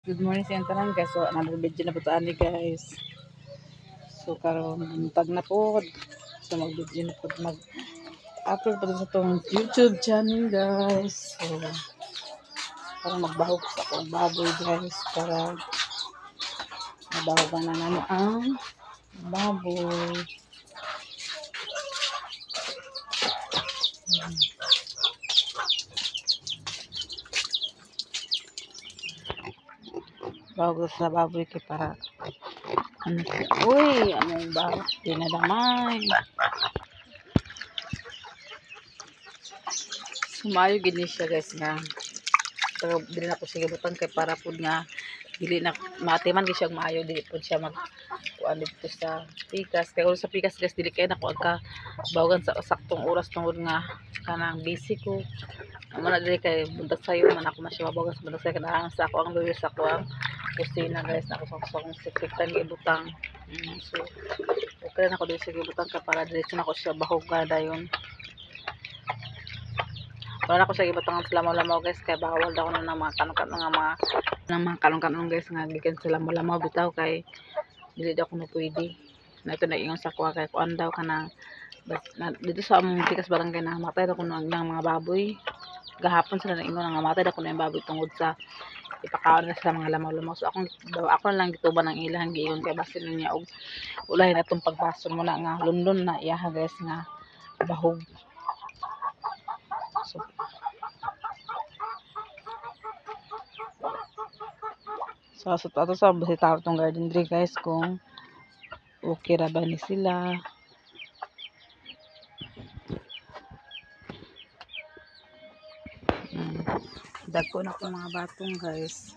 Good morning sa inyo tanan guys. So, another video na po ni guys. So, karon tag na po. So, mag-video na po. Mag-upload po sa itong YouTube channel guys. So, para magbahog sa akong baboy guys. Para mabahogan na namin ang baboy. Bago sa baboy kay para ano siya. Uy, anong baboy? Dinadamay. Sumayo gini siya guys nga. Pero dili na ko siya gibutan kay para pud nga dili na matiman gyud siya maayo, dili pud siya mag kuan dito sa pikas. Kay kung sa pikas guys dili kay nako agka bawagan sa saktong oras tungod nga kanang busy ko. Amo na dili kay buntag sayo man ako na siya mabawagan sa buntag sayo kanang sa ako ang luyo sa ako ang kusina guys na ako sa akong sikritan gibutang. So okay na ako dili siya gibutang ka para diretso na ako siya bahogan dayon. Wala ako sa gibutang ang lamaw-lamaw guys kay bawal daw na ng mga kanong-kanong mga kanong-kanong guys nga gikan sa lamaw-lamaw bitaw kay dili daw kuno pwede. Na ito na ingon sa kuha kay kuan daw kanang dito sa among pikas barangay na matay daw kuno ang mga baboy. Gahapon sila na ingon nga matay daw kuno ang baboy tungod sa ipakaon na sa mga lamaw-lamaw. So ako na lang gituban ng ilang giingon kay basin niya og ulahin atong pagbason mo na nga London na iya guys nga bahog. So ato sa bisita tong garden tree guys kung okay ra ba ni sila. Dagko na ko mga batong guys.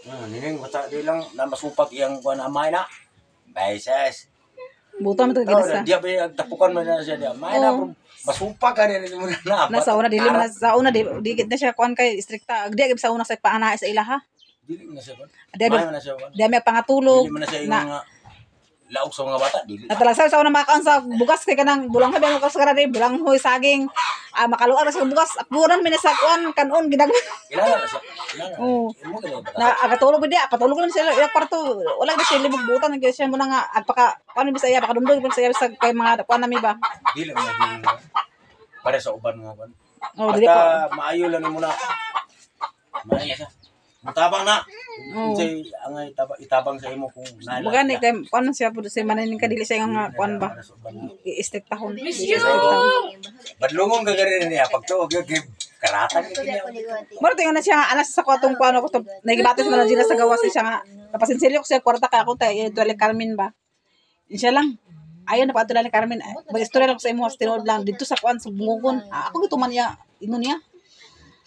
Nining basta di lang na masupag iyang kuan amay na. Baises. Buta man to ginasa. Dia ba tapukan man na siya dia. May na masupag ka din mo na. Nasa una dili man sa una di na siya kuan kay strikta. Di sa una sa paana sa ilaha. Dili na siya. Di man na siya. may pangatulog. Dili man na siya yung laog sa mga bata dili. Natalagsa sa una makaon sa bugas kay kanang bulang habi mo kas karade bulang hoy saging makaluag sa bugas apuran mi na sa kuan kanon gidag. Ilala na siya. Oo. Na agatulog bidi patulog lang sila ila kwarto wala na siya libog butan nag siya mo na nga agpaka paano bisaya baka dumdog sa sa kay mga kuan nami ba. Dili man para sa uban nga kuan. Oh, dili pa maayo lang mo na. Maayo siya. Mutabang na. Say ang itabang sa imo kung nala. Magani kay kuan siya pud sa mananin ka dili siya nga kuan ba. I-istriktahon. Badlungon ka gani niya pagtuog yung karatan niya. Moro tingon na siya anas sa kwatong kuan ko to nagibatis man dila sa gawas siya nga napasinsilyo ko siya kwarta kay ako tay Tuale Carmen ba. Siya lang. Ayon na pa Tuale Carmen. Mag-istorya lang ko sa imo tinod lang dito sa kuan sa bungon. Ako gituman niya ingon niya.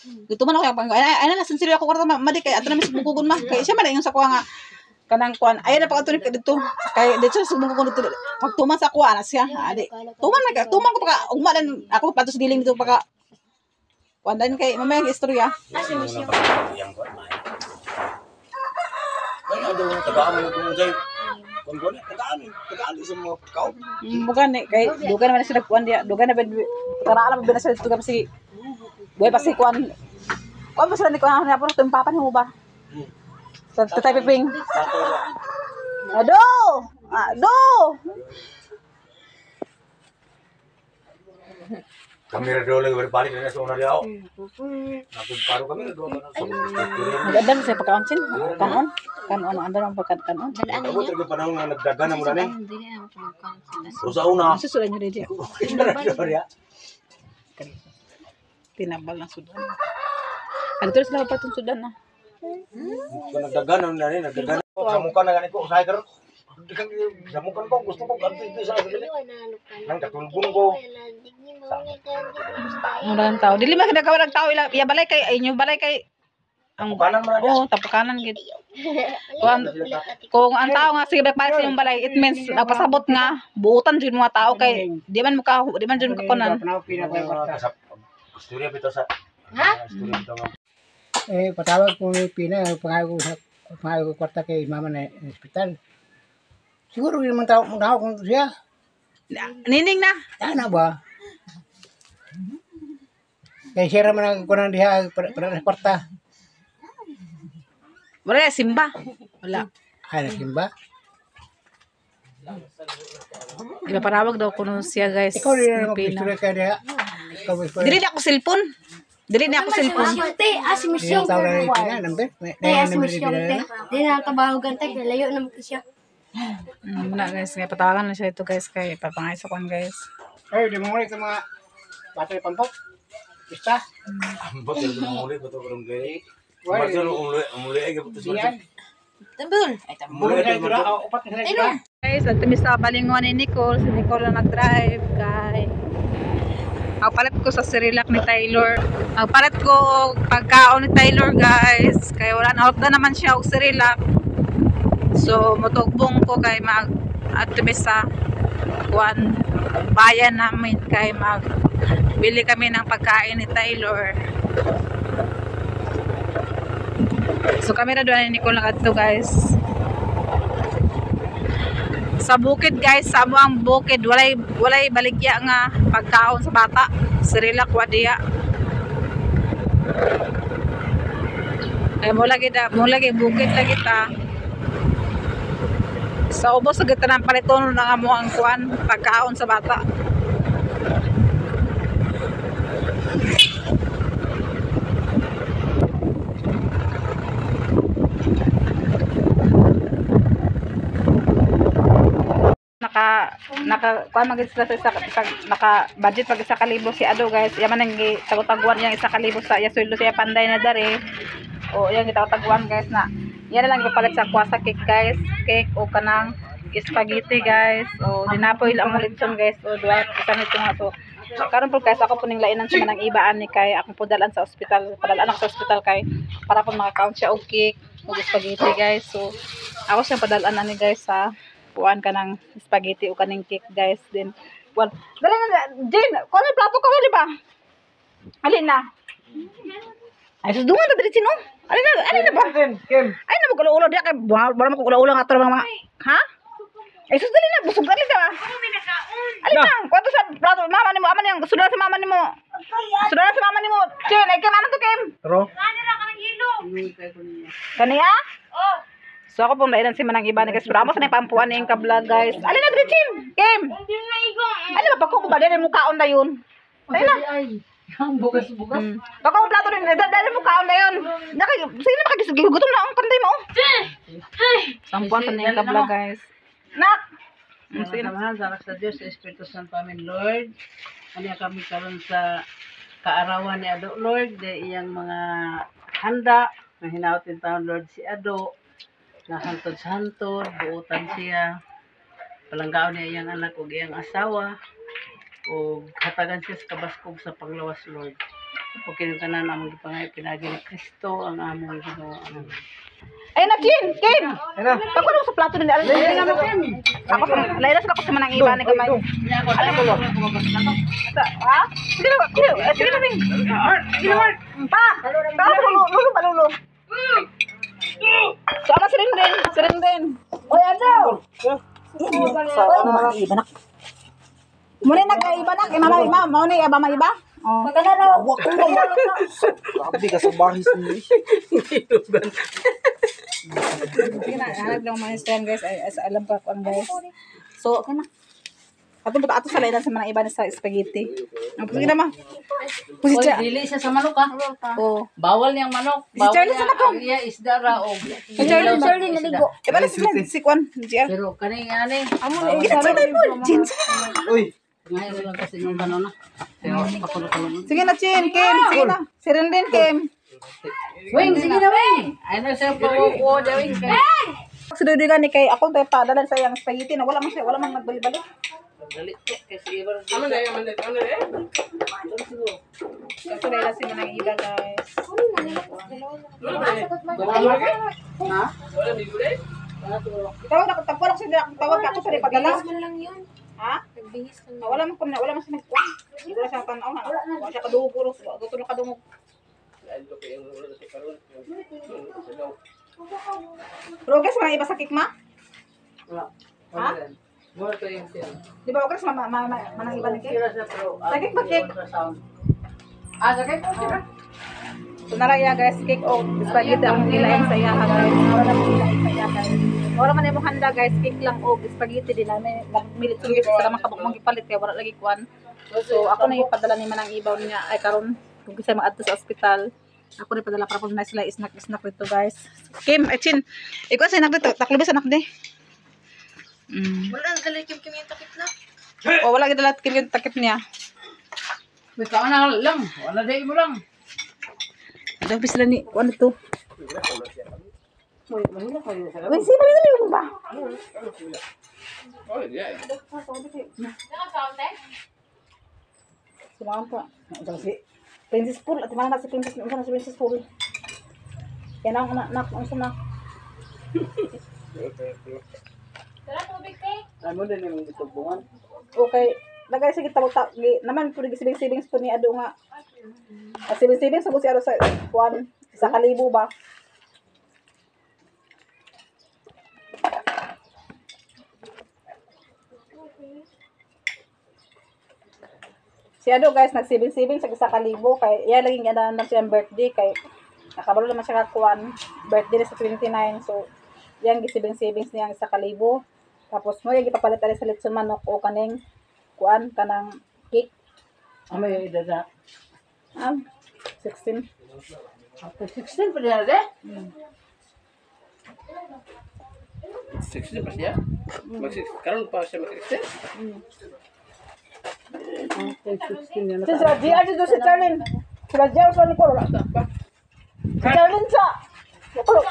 Gituman ako pang ay na sinsilyo ako kwarta madi kay ato na mis bungon ma. Kay siya man ingon sa kuha nga kanang kuan ayon na pa ato dito kay dito sa bungon dito pagtuman sa kuan siya. Adi. Tuman ko pa ugma din ako patos giling dito pagka kuan din kay mamaya ang istorya. Yang kuat main. Kan ada tagaan mo kung say kon tagaan sa mga pagkaw. Bukan nih kayak dugan naman sila kuan dia dugan na karaan na bina sila tugam si boy pasti kuan ba sila ni kuan na puro tempapan mo ba sa tatay piping ado Kami rin lagi berbalik na sa una dia. Napagparo kami rin doon. magandang sa pagkaonsin kanon ando ang pagkanon Ako talaga panahon nga nagdagan na muna ni. So sa una. susulan nyo dia Ya. tinabal ng Sudan ano terus sila patong Sudan na Kung nagdagan na ni nagdagan. Sa mukha na ganito usahay karon. Sa mukha ko gusto ko ganito sa dili. Nang katulgon ko. murang tao dili man kinagawa ng tao ila iya balay kay inyo balay kay ang Kanan man na. tapukanan gid kung ang tao nga sige balik sa inyong balay it means nagpasabot nga buutan jud mga tao kay di man jud kakunan Istorya bitaw sa. Istorya bitaw nga. Patawag ko ni Pina, pangako ko kwarta kay mama na hospital. Siguro hindi man tao kung siya. nining na Ano ba? Kaya share man ang kunang diha para sa kwarta. Wala, simba. Wala. Ay, nasimba. Di ba parawag daw kuno siya guys. Ikaw rin ang Pina. magpistol ka diha. Ikaw mo Dili na ako cellphone. Dili na ako cellphone. Te, si Michelle. Ilang taon na rin pina, number? Te, si Michelle, te. Di na kabahugan, te. Layo naman ko siya. Muna guys, kaya patawagan na siya ito guys kay papangay sa kwan guys. Ay, di mo ulit sa mga battery pampok. Isa. Ambot yun muli ba ito karong gay? Why? Ambot yun muli ay gabi ito Diyan. Tambul. Muli ay Dura, upat na sila dura. Guys, at tumis sa balingon ni Nicole. Si Nicole na nag-drive guys. Ang palit ko sa Cerelac ni Taylor. Ang palit ko pagkaon ni Taylor guys. Kaya wala na na naman siya og Cerelac. So motugbong ko kay mag at tumis sa kuan bayan namin kay mag bili kami ng pagkain ni Taylor. So kami na doon ni Nicole nakadto guys. Sa bukid guys, sa amuang bukid walay baligya nga pagkaon sa bata. Cerelac wadiya. Ay mo lagi bukid lagi ta. Sa ubos sa gitanan paliton ng amuang kuan pagkaon sa bata. naka kuan magid sila sa naka budget pag 1,000 si Ado guys. Yaman nang gitagutaguan yang 1,000 sa iya sweldo siya panday na dare. O yang gitagutaguan guys na. Yan na lang ipapalit sa kuwasa cake guys. Cake o kanang spaghetti guys. O dinapoy lang mo litson guys. O duwa isa nito nga to. Karon po guys ako po ning lainan sa manang ibaan ni kay ako po dalan sa ospital. Padalan ako sa ospital kay para po maka-count siya og cake o spaghetti guys. So ako siyang padalan ani guys sa kuan ka ng spaghetti o kaning cake guys. Then well, dali na Jane, kuan may plato ka di ba? Alin na? Ay sus dungan ta diri sino? Alin na ba? Kim. Ay na magulo-ulo di kay wala mo kulo-ulo nga mga ha? Ay sus dali na busog dali ka. Alin na? Kuan sa plato mama nimo aman yang sudara sa mama nimo. Sudara sa mama nimo. Jane, ay kay mama to Kim. Pero Kaniya? Oh. So ako pong lainan si manang iba ni guys. Pero amo sa pampuan ni ka vlog guys. Alin na diri Jim? Kim. Alin ba pagko ba dali mo kaon na yun? Alin na. ang bugas-bugas. Baka mo plato rin dali mo kaon na yun. Nakay sige na makagisugi gutom na ang panday mo. Sampuan sa ni ka vlog guys. Nak. Sige naman, salamat sa Diyos, sa Espiritu Santo, Amen, Lord. Ano kami karon sa kaarawan ni Ado, Lord, de iyang mga handa, na hinautin taon, Lord, si Ado, na hantod-hantod, buutan siya, palanggaon niya iyang anak o iyang asawa, o hatagan siya sa kabaskog sa panglawas, Lord. O kinutanan among gipangay, pinagi ni Kristo, ang among Ginoo. Ay na Kim. Kim. Pagko mo sa plato ni alin. Ako sa lainas ako sa manang iba ni gamay. Alam mo ba? Ha? Sige na. Sige na ning. Sige na. Pa. Lulu balulu. Sama sering din. Oy ano? Oy iba nak. Muna nag-iba nak. Mama mau ni aba iba. Oh. Maganda na. Grabe ka sa bahis ni. Sige na, hanap lang mga stand guys. Ay, alam ko ang guys. So, okay na. Atong ato sa lainan sa mga iba na sa spaghetti. Sige na ma. Oy, dili siya sa manok, ha? Oh. Bawal niyang manok. Si Charlie sa nakong. Ang iya isda ra, o. Charlie naligo. Iba na si Kwan. Pero kani nga ni. Amo na. Gina mo. Jeans. Uy, Ngayon lang kasi yung tanong na. Pero kapulo-pulo. Sige na, Chin. Kim. Sige na. Si Rendin, Kim. Wing, sige na, Wing. Ay na siya po. Oo, Wing. Sinudigan ni kay ako tayo padalan sa yung spaghetti na wala man nagbali-balik. Dali to. Kasi iba rin. Ito na si manang iba guys. Ha? Tawag na tawag ako sa tawag ako sa padala. Man lang yun. Ha? Nagbihis lang. Wala man sa nagkuan. Wala sa tanaw na. Wala siya kadungog puro. Gusto na kadungog. Pero guys, mga iba sa kikma? Wala. Ha? More to yung siya. Di ba guys, manang iba ni kik? Kira siya pero. Sakit ba, Kik? Sakay ko sila. So nara iya guys, cake o spaghetti ang nilain sa iya ha guys. Wala naman nilain sa iya guys. Wala man imong handa guys, cake lang o spaghetti din namin. Nagmilit sulit sa mga kabukmang gipalit kaya wala lagi kuan. So ako na ipadala ni manang ibaw niya ay karon kung kasi mag-adto sa ospital. Ako na ipadala para kung na sila snack dito guys. Kim, ay Chin. Ikaw sa snack dito, taklubis anak di. Wala ang dala kim yung takip na. O wala gid dalat Kim yung takip niya. May ka na lang. Wala day mo lang. Dapat sila ni ano to? Wait, mahina kayo sa Uy, sino yun ba? Oh, yeah. Sumahan pa. Si Princess Pool. At mana na si Princess. Ano na si Princess Pool? Yan ang anak. Ano sa na? Ano din yung itubungan? Okay. Lagay sige tawag naman pud sibing-sibing po ni ado nga. Sibing-sibing sa busi aro sa kuan sa kalibo ba. Si Ado guys nagsibing-sibing sa isa kalibo kay iya laging ana siyang birthday kay nakabalo naman siya kuan birthday sa 29 so yang gisibing-sibing niya sa kalibo tapos mo yung ipapalit ali sa litson manok o kaning kuan kanang cake May edad na. 16 After 16 pa niya de? 16 pa siya? Karon pa siya mag-16? Okay, 16 yan. sila di adi do si Charlene sila Jao sa Nicole si Charlene sa Nicole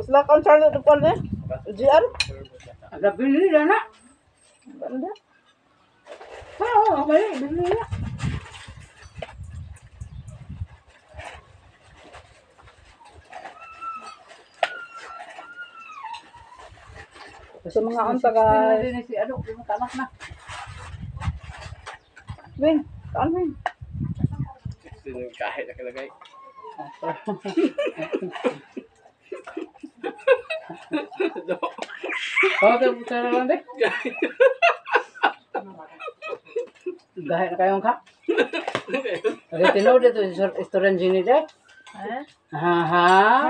sila kang Charlene Nicole eh GR Ada bili na na. ganda Oo, may bili na. so mga unta guys Din si ano, yung tamak na. Wing kaan Wing Kahit na kalagay. Bakit mo sa lang de? Gahit na kayong ka? Kasi tinood ito sa restaurant sini de? Ha?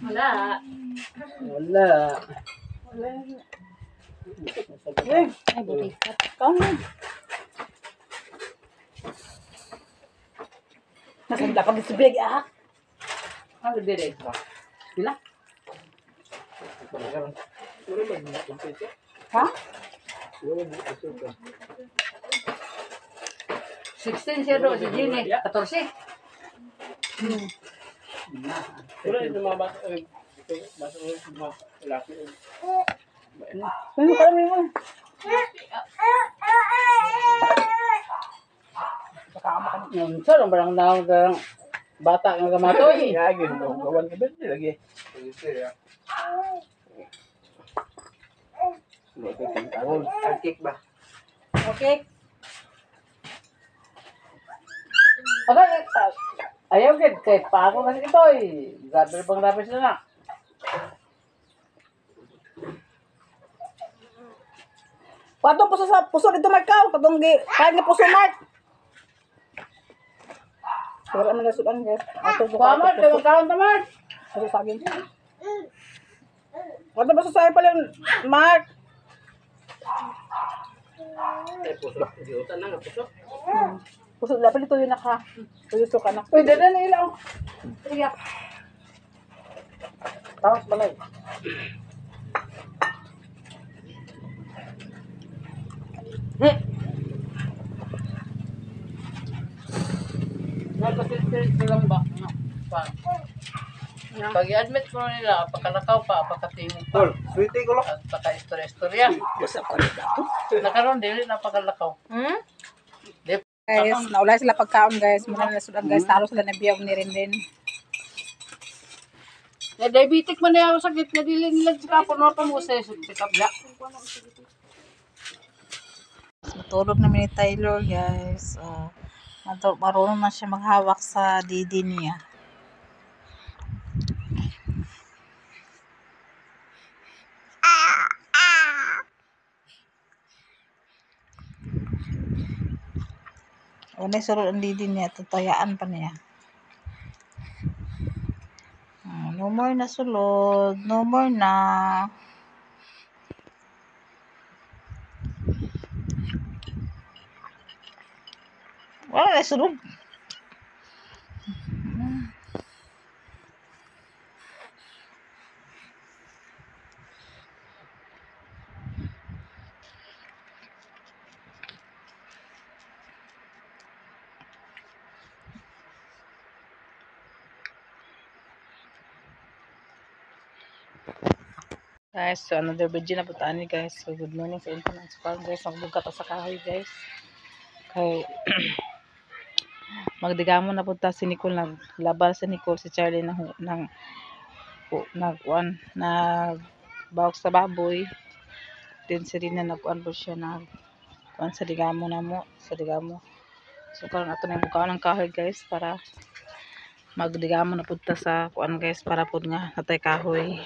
Wala. Wala. Wing Ay, buti. kaan Wing nasanda pag isibig Ano dire ito? Sila? ha 16 siya doon si Jenny. 14. Wala ito mga bata. Wing kaan Wing Yung sa lang barang daw ng bata nga gamatoy. Lagi, gawan ka ba? Lagi. Cake ba? okay Okay, ayaw kid kahit pa ako kasi ito eh. Grabe bang rapis na na. Patong puso sa puso dito Markaw, katong kain nga puso Mark. Wala man nasudan guys. Ato buka. Pamat, kayo kaon tamad. Ano sa akin? Patong puso sa pala Mark. Puso, idiota na nga puso. Puso dapat dito yun naka. Puso ka na. Uy, dada na ilaw. Iyak. Tapos balay. Nagkasispirit lang ba? Pag i-admit mo nila, pagkalakaw pa, pagkatingin pa, Tol, sweetie ko lang. at pagka-istorya-istorya. Nakaroon, dili na pagkalakaw. Guys, naulay sila pagkaon guys. Muna na nasudan guys. Taro sila na biyag ni Rindin. Diabetic man na ako sakit na dili nila sa kapon mo pa mo sa check-up ya. Matulog namin ni Taylor guys. Marunong na siya maghawak sa didi niya. Wala surod ang lidi niya. Tutayaan pa niya. No more na sulod. No more na. Wala na sulod. Guys, so another video na putaan ni guys. So good morning sa Infinance Farm guys. Magbugat sa kahoy guys. Kay magdigamon na punta si Nicole, naglabal si Nicole, si Charlie nag bawak sa baboy. Then si Rina nagkuan po siya kuan sa digamo na mo, sa digamo. So karon ato na bukaon ng kahoy guys para magdigamo na punta sa kuan guys para pud nga natay kahoy.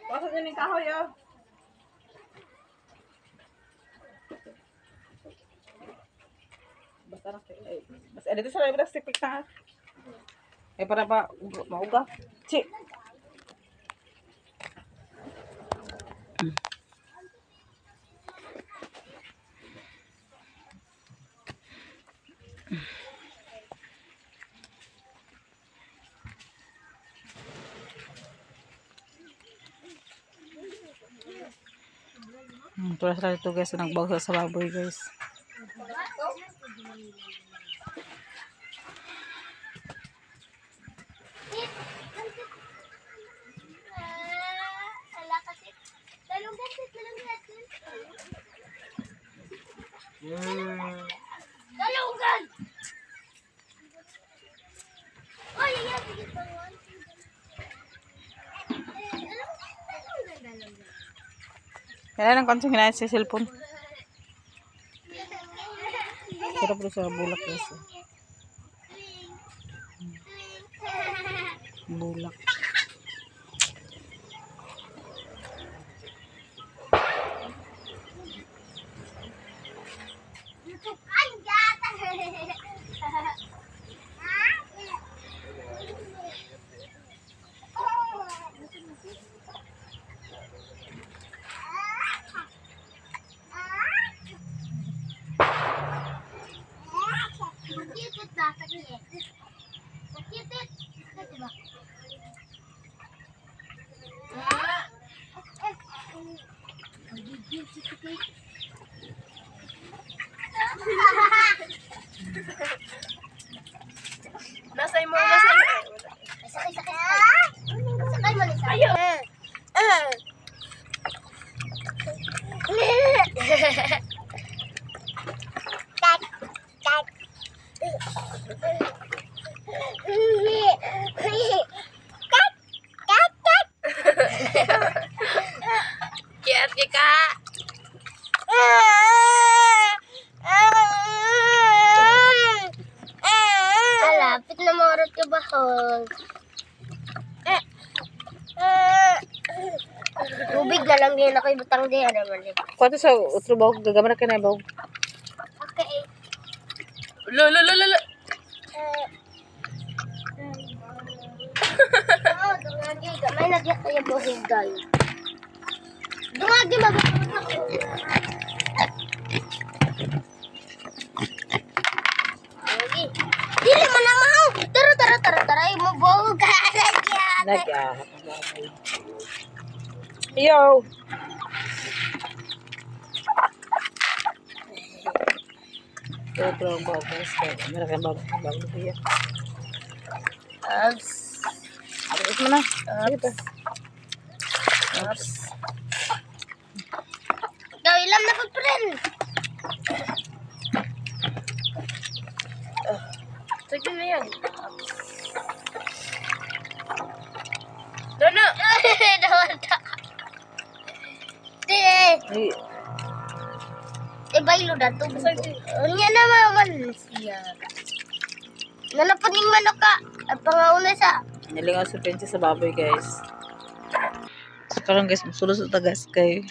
Pasok niyo ng kahoy, oh. Basta na kayo. Basta dito sa labas tipik na. Para ba mauga? Si. Tulas lang ito guys, nagbawsa sa baboy guys. Dalungan! Oh, yeah, sige pa mo. Kailan ang konsong hinahit sa cellphone? Sarap rin sa bulak guys. Bulak. Nasa mo, nasa mo. Sakay. Sakay mo, Lisa. Ayaw. din ako ibutang din. Ano man. Kuha to sa utro bawog. Gagamana ka na bawog. Okay. Lo. Dungagi. Gamay lagi kayo buhigay. Dungagi mabukod ako. Dungagi. Dili man na mahaw. Tara. Mo buhog ka lagyan. Yo! Ito ang bawog guys. Meron kang bawog niya. Alis mo na. Ito. Ikaw ilam na po, friend. Sige na yan. Dono! Dawata. Baylo na to. Unya na maman siya. Nanapod ning manok ka. At pangauna sa. Nilingaw si Princess sa baboy guys. So karon guys, musulos ta guys kay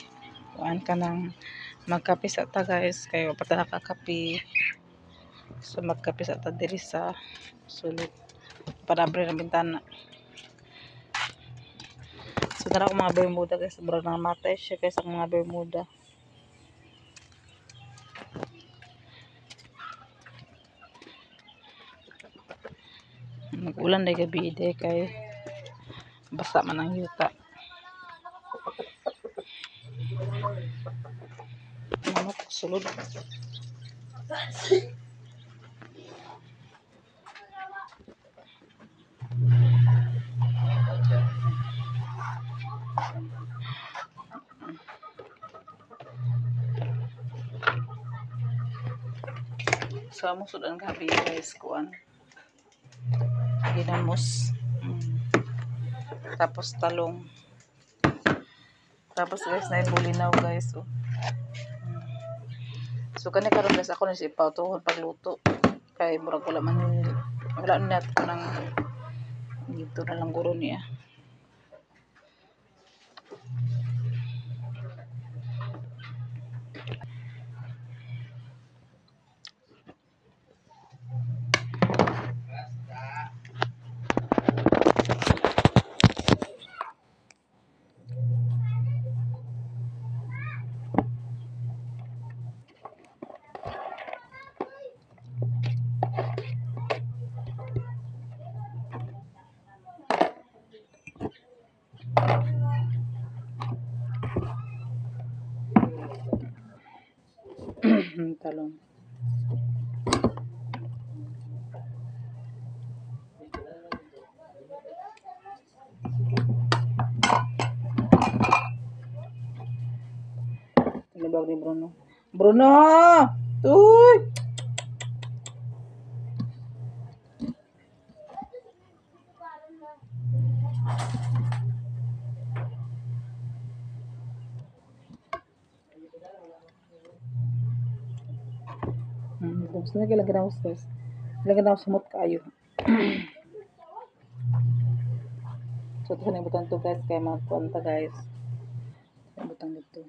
kuan ka nang magkape sa ta guys kay pata nakakape. So magkape sa ta diri sa sulod. Panabre ng bintana. So tara ko mga bermuda guys, sobrang namatay siya guys ang mga bermuda. Mag-ulan na gabi ide kay basa man ang yuta. Manok sulod. So amo sudan gabi guys kuan. Ginamos. Tapos talong. Tapos guys na bulinaw guys. Oh. So kani karon guys ako na si pautuhon pagluto. Kay murag wala na nato nang dito na lang guro niya. Talong. Tinibag ni Bruno. Bruno! Uy! Tapos na lagyan ako guys. Lagyan ako sumot kayo. So ito na ibutan to guys. Kaya mga kuwanta guys. Ibutan dito.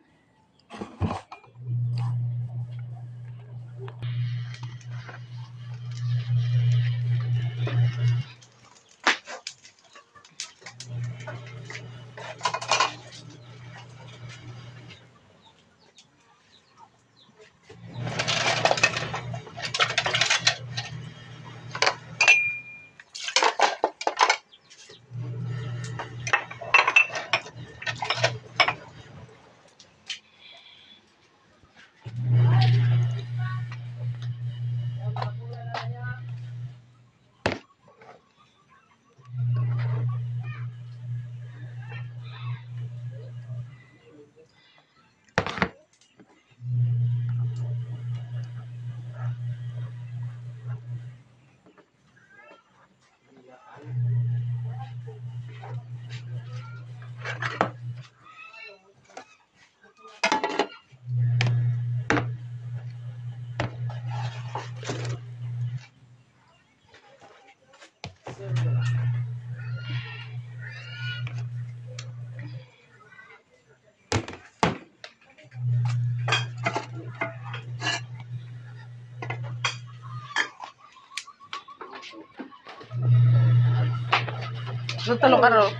So talo karo.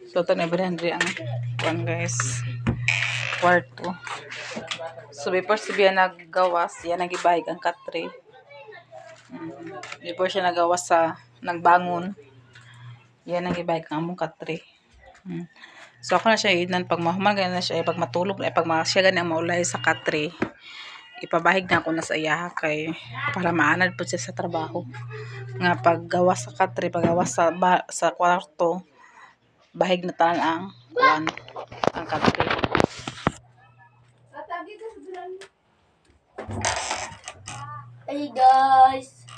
So, ito na Henry ang kuan guys. Kwarto. So, before siya naggawas, siya nagibahig ang katre. Before siya nagawas nagbangon, yan nagibahig ang among katre. So, ako na siya inan pag mahuman, ganyan na siya, pag matulog, pag siya ganyan maulay sa katre, ipabahig na ako na sa iya kay para maanad po siya sa trabaho. Nga paggawas sa katre, paggawas sa kwarto, bahig na tanan ang katre. Hey guys.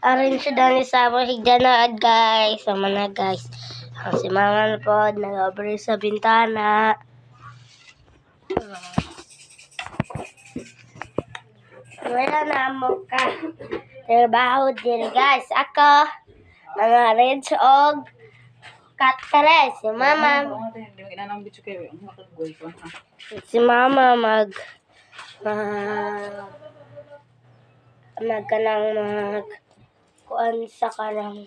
Arin siya dali sa higdanaad guys. Sama na guys. Ang si mama na po nag-abri sa bintana. Wala na mo ka. Trabaho din guys. Ako mga reds og katre. Si mama. Si mama kuan sa kanang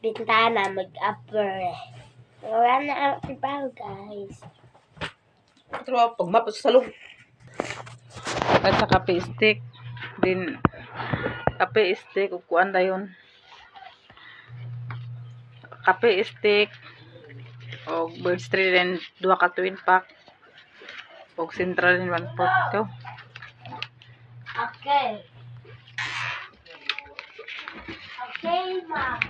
bintana mag-upper. Wala na ang trabaho guys. Pero pag mapos sa loob. At sa kape stick din kape stick ug kuan dayon. Kape stick o birds 3 din 2 ka twin pack o central din 1/4 ko. Okay. Okay, ma'am.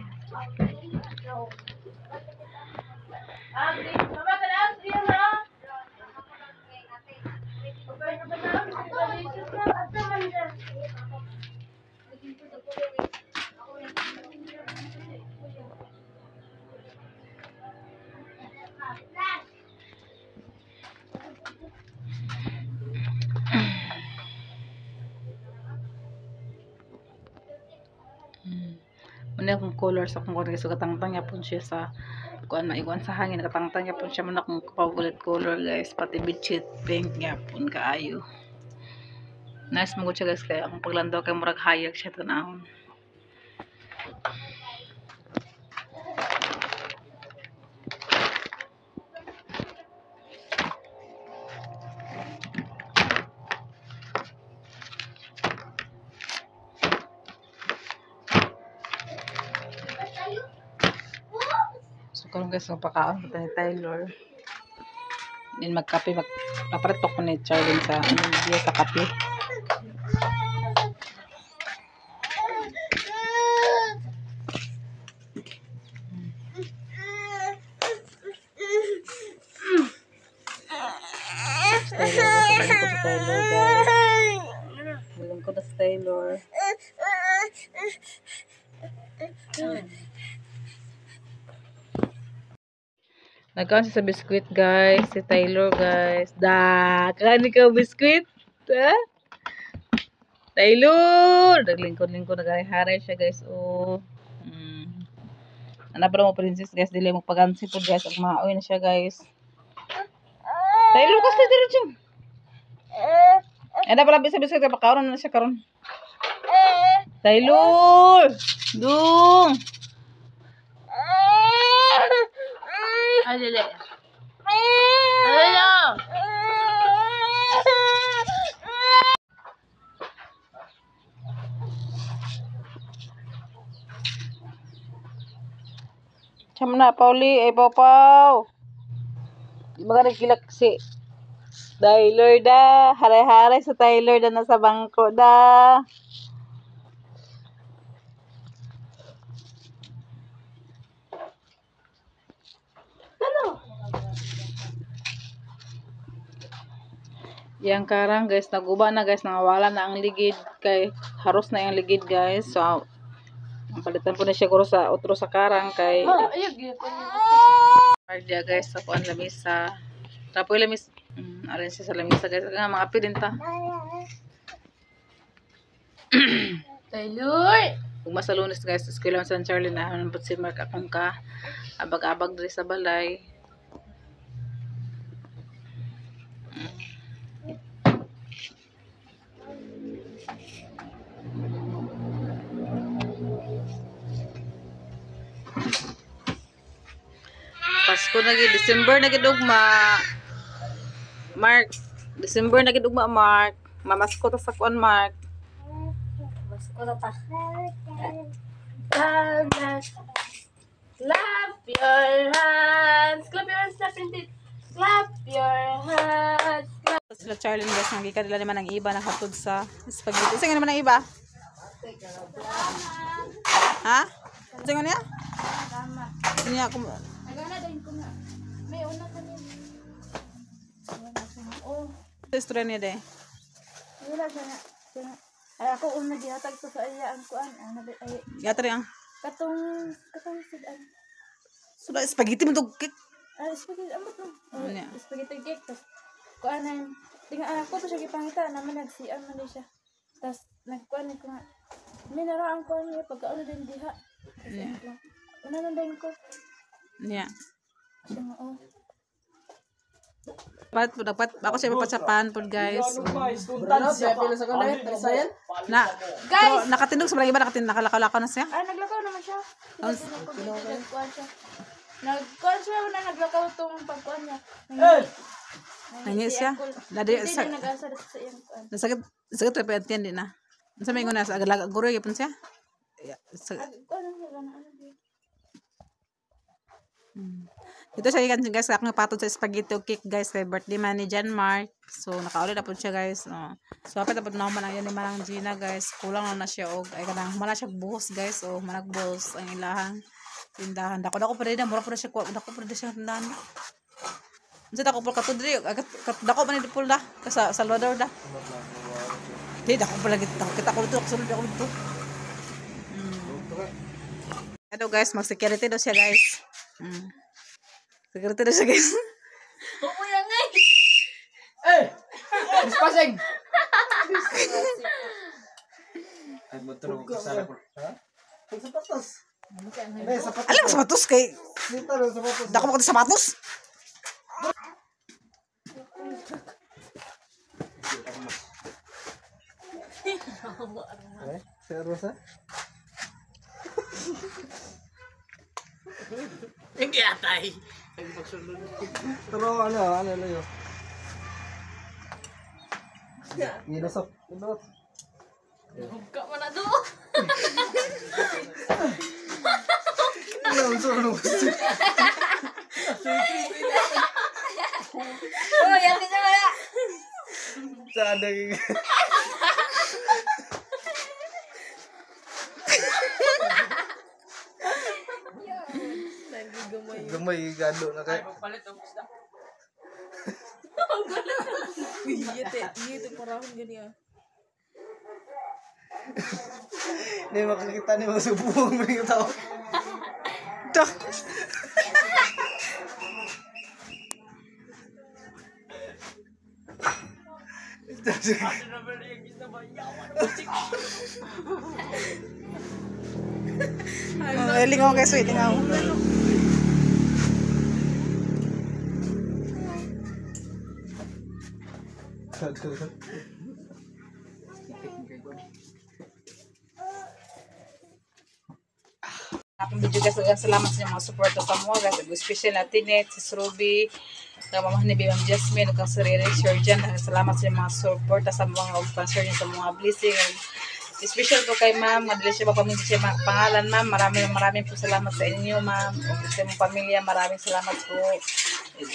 Muna akong color sa kung so katangtang yapon siya sa kuan maiguan sa hangin katangtang yapon siya man akong favorite color guys pati bedsheet pink yapon kaayo. Nice mo siya guys kaya akong paglandaw kay murag hayag siya tanahon. So karon guys magpakaon pa ni Taylor. Din magkape magpapretok ko ni Charlene sa dia sa kape. Taylor guys. Bilang ko na sa Taylor. Nagkaon siya sa biskwit guys, si Taylor guys. Kani ka biskwit? Ha? Taylor! Naglingkod-lingkod, nagharay siya guys. Oh. Ano pa mo princess guys, dili mo pagansi po guys. Ang maaoy na siya guys. Taylor kasi dito dyan. Ano pala bisa biskwit, kapakaroon na siya karon. Taylor! Dung! Ay, dili. Hello. Siyam na, Pauli. Ay, Pau. Di ba ka nagkilak si Taylor da. Haray-haray sa Taylor da nasa bangko da. Yang karang guys, naguba na guys, nangawala na ang ligid kay haros na yung ligid guys. So, ang palitan po na siya guro sa otro sa karang kay Ardia guys, sa kuan lamisa. Tapoy lamis. Arin siya sa lamisa guys. Nga mga pidin ta. Taylor. Kung masalunis guys, eskwela San Charlie na hanon po si Mark akong ka abag-abag diri sa balay. Pasko na gid, December na gid ugma. Mark, December na gid ugma, Mark. Mamasko ta sa kuan, Mark. Mas ko na pa. God bless. Clap your hands. Clap your hands, clap your hands. Clap your hands. Sila Charlie guys, nangika nila naman ang iba nakatod sa spaghetti. Saan naman ang iba? Ha? Saan niya? Hindi ako. May una ka niya. Oh, Sa istorya niya de. wala sana. Ay ako una gihatag to sa iya ang kuan. Ay Yatari ang. katong sidan. Sula spaghetti mo to. Ay spaghetti ambot no. Ano niya? Spaghetti cake tas kuanan. Tinga anak ko to siya gipangita naman nagsian man din siya. Tas nagkuan ko nga. Minara ang kuan niya pagkaano din diha. Yeah. Una na din ko. Niya. Siya nga oh. Dapat ako siya mapatsapan po guys. Siya pila sa kanay, sayan. Na, Guys! pero nakatindog sa mga iba, nakalakaw na siya. Ah, naglakaw naman siya. Nagkuan siya. Nagkuan siya na naglakaw tong pagkuan niya. Nangis siya. Dadi Hindi sa niya nag-asa dito sa iyang kuan. sakit pa yan din na. Sa may nguna sa agalaga guro yapon siya. Kuan ang sila na ano dito. Ito siya guys, ako nga patod sa spaghetti o cake guys, kay birthday man ni John Mark. So nakaulit na po siya guys. So apit na po naman ang yan ni Manang Gina guys. Kulang na siya og ay kanang mana siya buhos guys. O manag buhos ang ilahang tindahan. Dako pa rin na mura pa siya dako pa rin siya tindahan. Unsa dako pa katud diri dako man ni pul da sa Salvador da. Di dako pa lagi kita ko dito sulod ako dito. Ito guys, mag-security daw siya guys. Security daw siya guys. Kuya ngay. Dispasing. Ay mo tulong ko sa ko. Ha? Sapatos. Alam sa sapatos kay Dito ro sapatos. dako mo sa sapatos. Seryoso? Hindi atay. Pero ano yun? Nilusok. Nilusok. Ka man na do. Ano, sunod. Oh, yan din wala. Saan naging... Gamay gado na kayo. Palit ang isda. Yete parahon gani ah. Hindi makikita ni mga subuhong mga tao. Dah. Lingaw guys, wait, lingaw. Akong video guys, salamat sa mga support sa mo guys. Special na Tinet, si Ruby, sa mama ni Ma'am Jasmine, ug si Rere Surgeon. Salamat sa mga support sa mga concern sa mga blessing. Special po kay ma'am, madali siya mapaminti siya pangalan ma'am. Maraming po salamat sa inyo ma'am. O sa mong pamilya, maraming salamat po.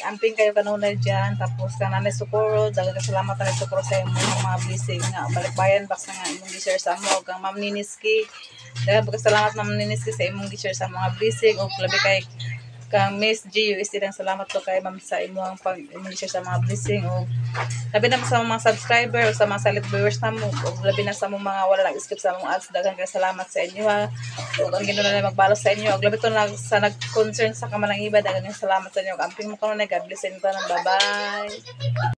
Amping kayo kanunay dyan. Tapos ka nanay Socorro, dagang kasalamat na Socorro sa mga blessing. Balikbayan, basta nga imong gi-share sa mo. Kang Ma'am Niniski, dagang pagkasalamat Ma'am Niniski sa imong gi-share sa mga blessing. O labi kay kang Miss GUST, lang salamat po kay ma'am sa imong pag-share sa mga blessing. O labi na sa mga subscriber o sa mga silent viewers na mo, o labi na sa mga wala lang skip sa mga ads, dagang kay salamat sa inyo ha. O ang ginoon na magbalos sa inyo, o labi to na sa nag-concern sa kamalang iba, dagang salamat sa inyo. Amping mo kanon, God bless inyo. Bye bye.